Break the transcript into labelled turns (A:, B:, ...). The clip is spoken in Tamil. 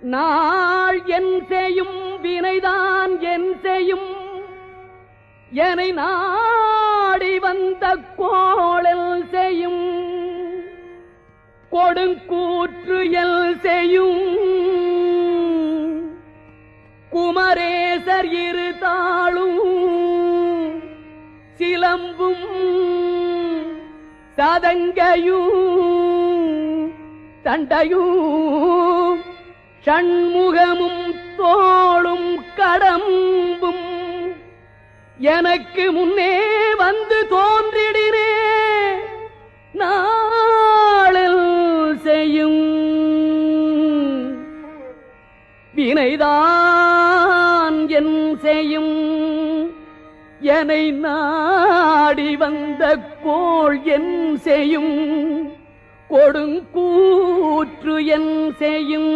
A: நாள் என் செய்யும் வினைதான் என் செய்யும் என்னை நாடி வந்த கோளல் செய்யும் கொடுங்கூற்று எல் செய்யும் குமரேசர் இரு தாளும் சிலம்பும் சதங்கையும் தண்டையும் ஷண்முகமும் தோளும் கடம்பும் எனக்கு முன்னே வந்து தோன்றிடினே நாளில் செய்யும் வினைதான் என் செய்யும் என்னை நாடி வந்த கோள் என் செய்யும் கொடுங்கூற்று என் செய்யும்